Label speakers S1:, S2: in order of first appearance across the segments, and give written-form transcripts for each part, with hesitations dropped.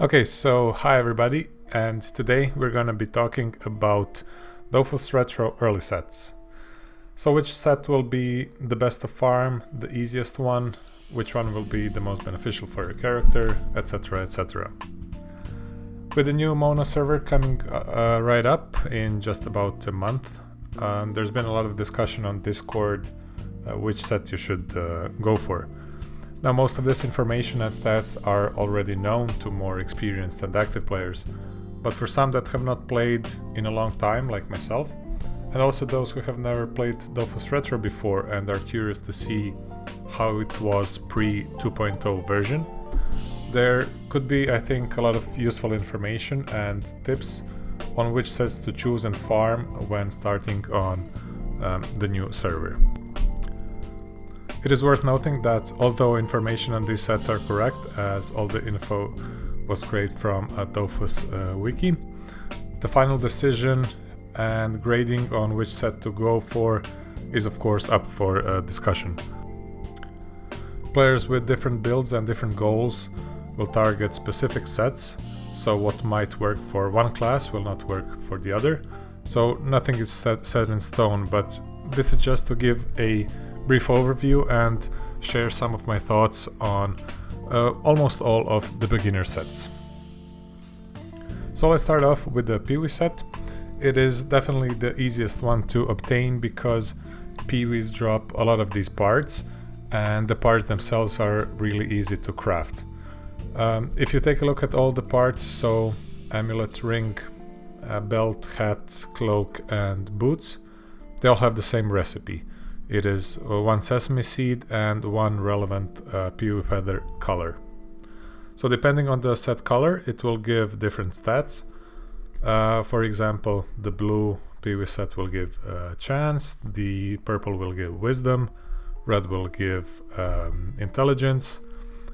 S1: Okay, so hi everybody, and today we're gonna be talking about Dofus Retro early sets. So which set will be the best to farm, the easiest one, which one will be the most beneficial for your character, etc, etc. With the new Mono server coming right up in just about a month, there's been a lot of discussion on Discord which set you should go for. Now most of this information and stats are already known to more experienced and active players, but for some that have not played in a long time, like myself, and also those who have never played Dofus Retro before and are curious to see how it was pre 2.0 version, there could be, I think, a lot of useful information and tips on which sets to choose and farm when starting on the new server. It is worth noting that although information on these sets are correct, as all the info was created from a Dofus wiki, the final decision and grading on which set to go for is of course up for discussion. Players with different builds and different goals will target specific sets, so what might work for one class will not work for the other, so nothing is set in stone, but this is just to give a brief overview and share some of my thoughts on almost all of the beginner sets. So let's start off with the Peewee set. It is definitely the easiest one to obtain because Peewees drop a lot of these parts and the parts themselves are really easy to craft. If you take a look at all the parts, so amulet, ring, belt, hat, cloak and boots, they all have the same recipe. It is one sesame seed and one relevant Peewee feather color. So depending on the set color, it will give different stats. For example, the blue Peewee set will give chance, the purple will give wisdom, red will give intelligence,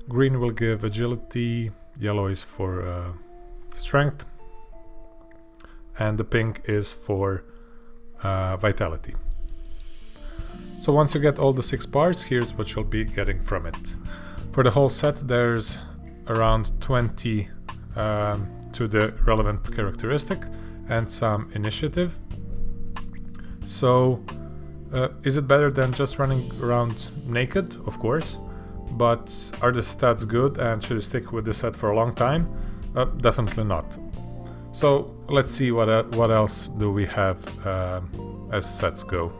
S1: green will give agility, yellow is for strength, and the pink is for vitality. So once you get all the 6 parts, here's what you'll be getting from it. For the whole set, there's around 20 to the relevant characteristic and some initiative. So is it better than just running around naked? Of course. But are the stats good and should you stick with the set for a long time? Definitely not. So let's see what else do we have as sets go.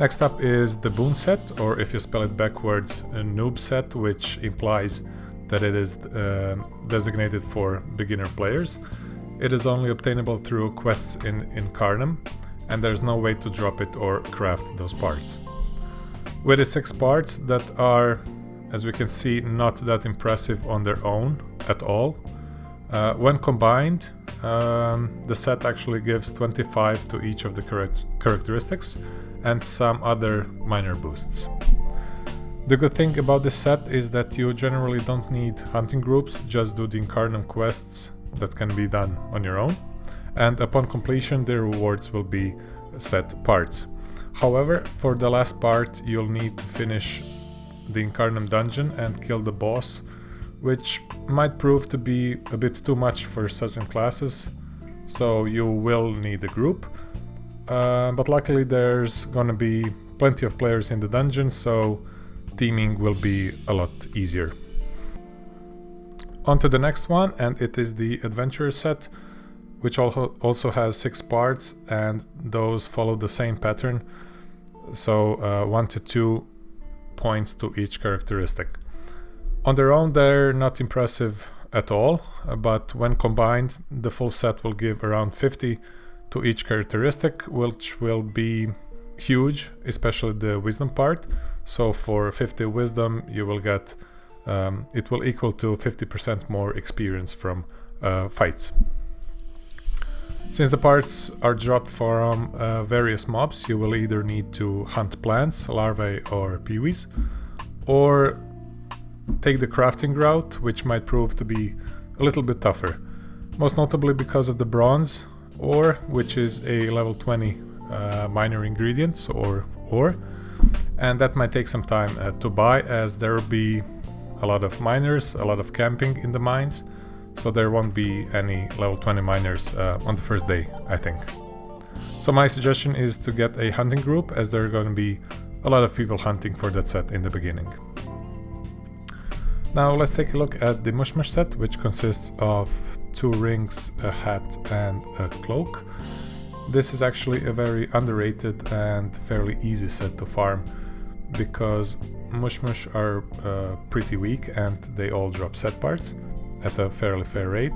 S1: Next up is the Boon Set, or if you spell it backwards, a noob set, which implies that it is designated for beginner players. It is only obtainable through quests in Incarnum, and there's no way to drop it or craft those parts. With its 6 parts that are, as we can see, not that impressive on their own at all, when combined, the set actually gives 25 to each of the characteristics, and some other minor boosts. The good thing about this set is that you generally don't need hunting groups, just do the Incarnum quests that can be done on your own, and upon completion the rewards will be set parts. However, for the last part you'll need to finish the Incarnum dungeon and kill the boss, which might prove to be a bit too much for certain classes, so you will need a group. But luckily there's gonna be plenty of players in the dungeon, so teaming will be a lot easier. On to the next one, and it is the Adventurer set, which also has 6 parts, and those follow the same pattern, so 1 to 2 points to each characteristic. On their own they're not impressive at all, but when combined the full set will give around 50 to each characteristic, which will be huge, especially the wisdom part. So for 50 wisdom you will get, it will equal to 50% more experience from fights. Since the parts are dropped from various mobs, you will either need to hunt plants, larvae or peewees, or take the crafting route, which might prove to be a little bit tougher, most notably because of the bronze ore, which is a level 20 minor ingredient or ore, and that might take some time to buy, as there will be a lot of miners, a lot of camping in the mines, so there won't be any level 20 miners on the first day, I think. So my suggestion is to get a hunting group, as there are going to be a lot of people hunting for that set in the beginning. Now let's take a look at the Mushmash set, which consists of 2 rings, a hat and a cloak. This is actually a very underrated and fairly easy set to farm, because Mushmash are pretty weak and they all drop set parts at a fairly fair rate.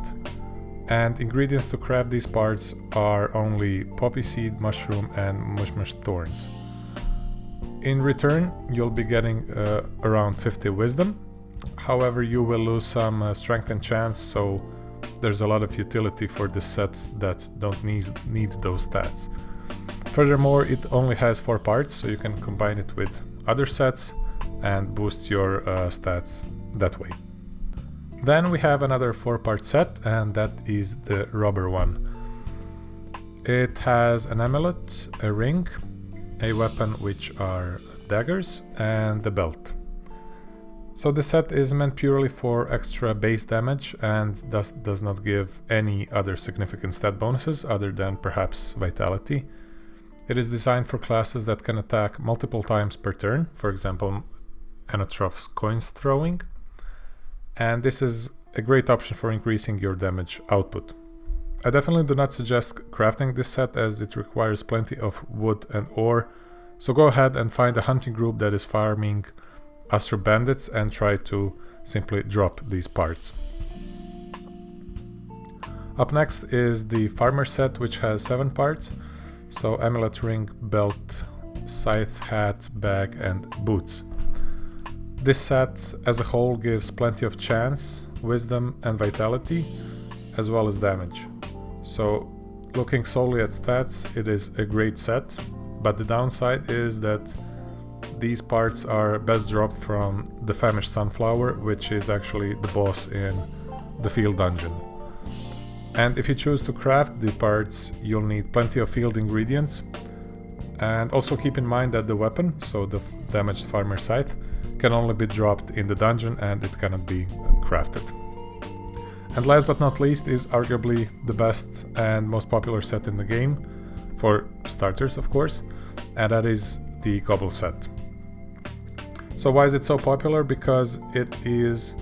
S1: And ingredients to craft these parts are only poppy seed, mushroom and mushmash thorns. In return, you'll be getting around 50 wisdom. However, you will lose some strength and chance, so there's a lot of utility for this set that don't need those stats. Furthermore, it only has 4 parts, so you can combine it with other sets and boost your stats that way. Then we have another 4-part set, and that is the rubber one. It has an amulet, a ring, a weapon which are daggers, and a belt. So the set is meant purely for extra base damage and thus does not give any other significant stat bonuses other than perhaps vitality. It is designed for classes that can attack multiple times per turn, for example Anatroph's coins throwing, and this is a great option for increasing your damage output. I definitely do not suggest crafting this set, as it requires plenty of wood and ore, so go ahead and find a hunting group that is farming Astro Bandits and try to simply drop these parts. Up next is the Farmer set, which has 7 parts, so amulet, ring, belt, scythe, hat, bag and boots. This set as a whole gives plenty of chance, wisdom and vitality, as well as damage. So looking solely at stats, it is a great set, but the downside is that these parts are best dropped from the famished sunflower, which is actually the boss in the field dungeon. And if you choose to craft the parts, you'll need plenty of field ingredients. And also keep in mind that the weapon, so the damaged farmer scythe, can only be dropped in the dungeon and it cannot be crafted. And last but not least is arguably the best and most popular set in the game, for starters of course, and that is the Gobble set. So why is it so popular? Because it is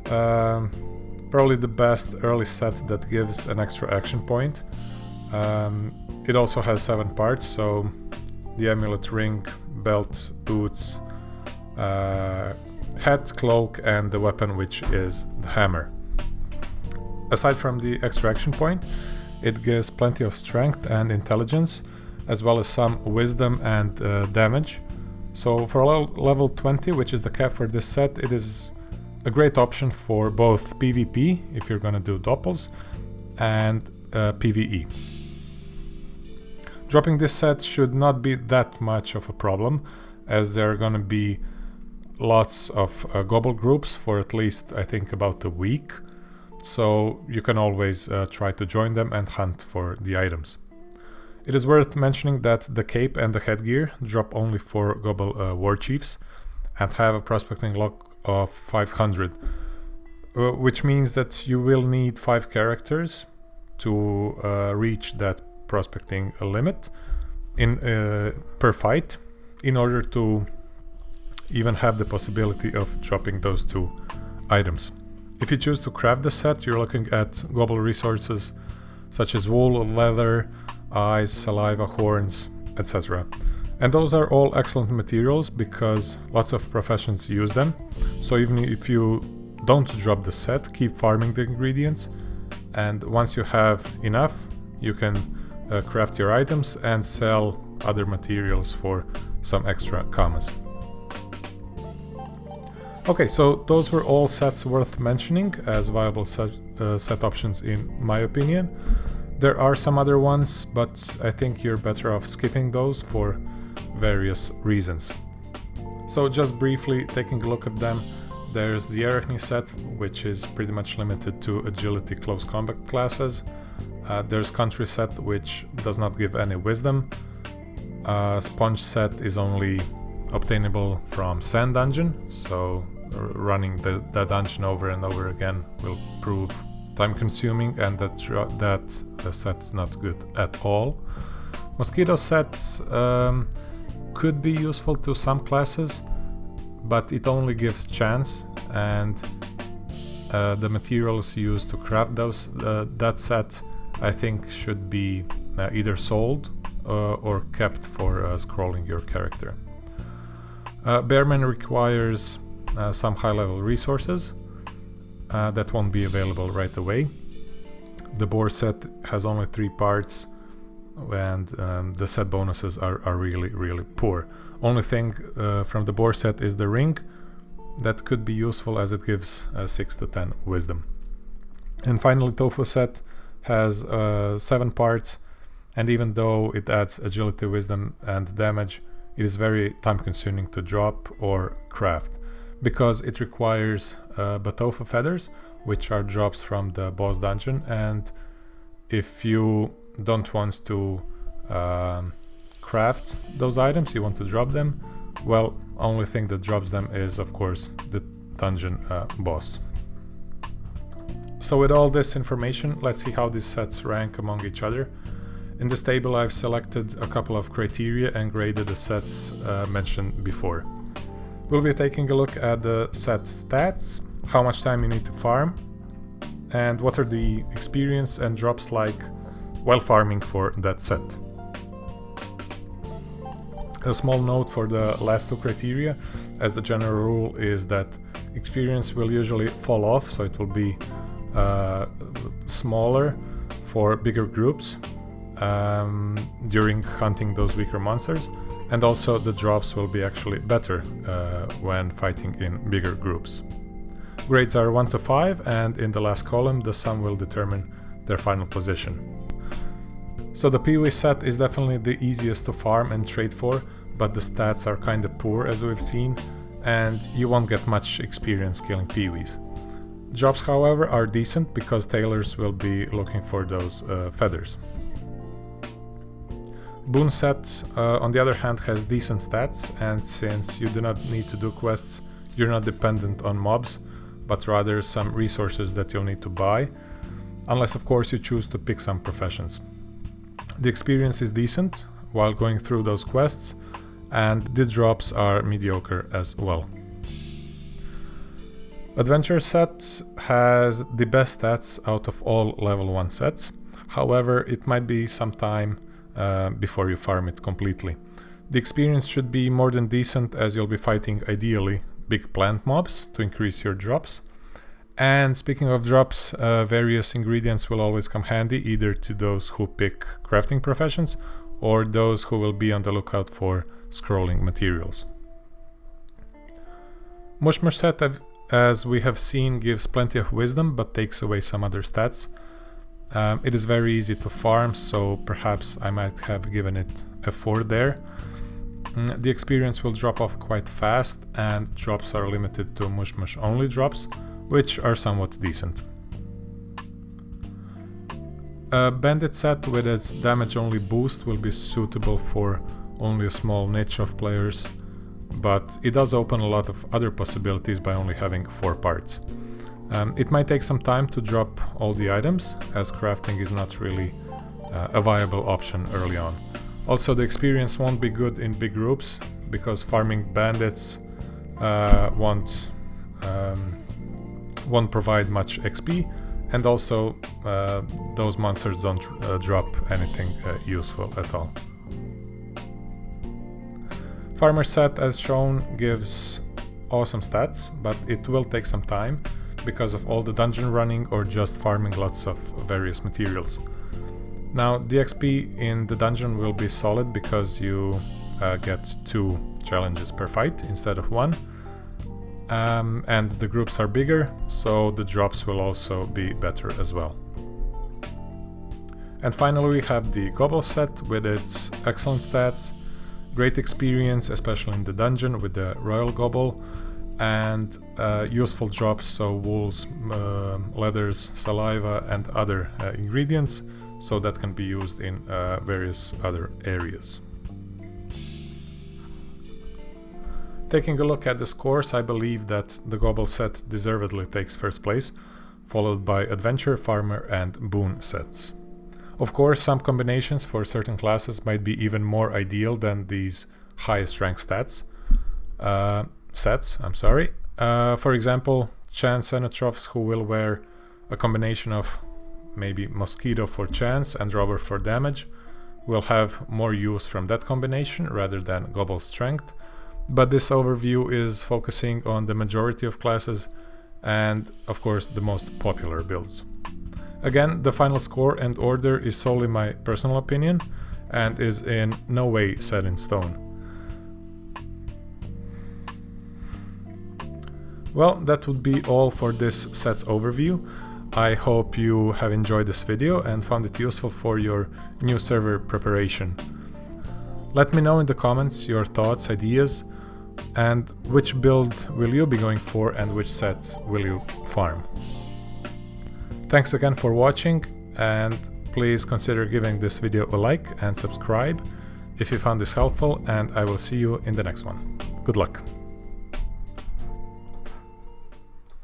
S1: probably the best early set that gives an extra action point. It also has 7 parts, so the amulet, ring, belt, boots, hat, cloak and the weapon, which is the hammer. Aside from the extra action point, it gives plenty of strength and intelligence, as well as some wisdom and damage. So for level 20, which is the cap for this set, it is a great option for both PvP, if you're gonna do doppels, and PvE. Dropping this set should not be that much of a problem, as there are gonna be lots of gobble groups for at least, I think, about a week. So you can always try to join them and hunt for the items. It is worth mentioning that the cape and the headgear drop only for Gobble War Chiefs and have a prospecting lock of 500, which means that you will need 5 characters to reach that prospecting limit in per fight in order to even have the possibility of dropping those 2 items. If you choose to craft the set, you're looking at Gobble resources such as wool, leather, eyes, saliva, horns, etc. And those are all excellent materials because lots of professions use them. So even if you don't drop the set, keep farming the ingredients, and once you have enough, you can craft your items and sell other materials for some extra commas. Okay, so those were all sets worth mentioning as viable set options in my opinion. There are some other ones, but I think you're better off skipping those for various reasons. So just briefly taking a look at them, there's the Arachne set, which is pretty much limited to agility close combat classes. There's Country set, which does not give any wisdom. Sponge set is only obtainable from Sand Dungeon, so running the dungeon over and over again will prove time consuming, and that set is not good at all. Mosquito sets could be useful to some classes, but it only gives chance, and the materials used to craft that set I think should be either sold or kept for scrolling your character. Bearman requires some high-level resources that won't be available right away. The Boar set has only 3 parts, and the set bonuses are really poor. Only thing from the Boar set is the ring. That could be useful as it gives 6 to 10 wisdom. And finally, Dofus set has 7 parts, and even though it adds agility, wisdom and damage, it is very time consuming to drop or craft, because it requires Batofa feathers, which are drops from the boss dungeon, and if you don't want to craft those items, you want to drop them, well, only thing that drops them is of course the dungeon boss. So with all this information, let's see how these sets rank among each other. In this table I've selected a couple of criteria and graded the sets mentioned before. We'll be taking a look at the set stats, how much time you need to farm, and what are the experience and drops like while farming for that set. A small note for the last 2 criteria, as the general rule is that experience will usually fall off, so it will be smaller for bigger groups during hunting those weaker monsters, and also the drops will be actually better when fighting in bigger groups. Grades are 1 to 5, and in the last column the sum will determine their final position. So the Peewee set is definitely the easiest to farm and trade for, but the stats are kinda poor as we've seen, and you won't get much experience killing Peewees. Drops, however, are decent because tailors will be looking for those feathers. Boon Set, on the other hand, has decent stats, and since you do not need to do quests, you're not dependent on mobs, but rather some resources that you'll need to buy, unless of course you choose to pick some professions. The experience is decent while going through those quests, and the drops are mediocre as well. Adventure Set has the best stats out of all level 1 sets, however it might be some time before you farm it completely. The experience should be more than decent, as you'll be fighting ideally big plant mobs to increase your drops. And speaking of drops, various ingredients will always come handy, either to those who pick crafting professions or those who will be on the lookout for scrolling materials. Mushmash Set, as we have seen, gives plenty of wisdom but takes away some other stats. It is very easy to farm, so perhaps I might have given it a 4 there. The experience will drop off quite fast, and drops are limited to Mushmash only drops, which are somewhat decent. Bandit Set with its damage only boost will be suitable for only a small niche of players, but it does open a lot of other possibilities by only having 4 parts. It might take some time to drop all the items, as crafting is not really a viable option early on. Also, the experience won't be good in big groups, because farming bandits won't provide much XP, and also those monsters don't drop anything useful at all. Farmer Set, as shown, gives awesome stats, but it will take some time because of all the dungeon running or just farming lots of various materials. Now, the XP in the dungeon will be solid because you get 2 challenges per fight instead of 1, and the groups are bigger, so the drops will also be better as well. And finally, we have the Gobble Set with its excellent stats, great experience, especially in the dungeon with the Royal Gobble, and useful drops, so wools, leathers, saliva and other ingredients, so that can be used in various other areas. Taking a look at the scores, I believe that the Gobble set deservedly takes first place, followed by Adventure, Farmer and Boon sets. Of course, some combinations for certain classes might be even more ideal than these highest rank sets. For example, Chance Cenotrophes, who will wear a combination of maybe Mosquito for chance and Robber for damage, will have more use from that combination rather than Gobble strength. But this overview is focusing on the majority of classes and, of course, the most popular builds. Again, the final score and order is solely my personal opinion and is in no way set in stone. Well, that would be all for this set's overview. I hope you have enjoyed this video and found it useful for your new server preparation. Let me know in the comments your thoughts, ideas, and which build will you be going for and which set will you farm. Thanks again for watching, and please consider giving this video a like and subscribe if you found this helpful, and I will see you in the next one. Good luck!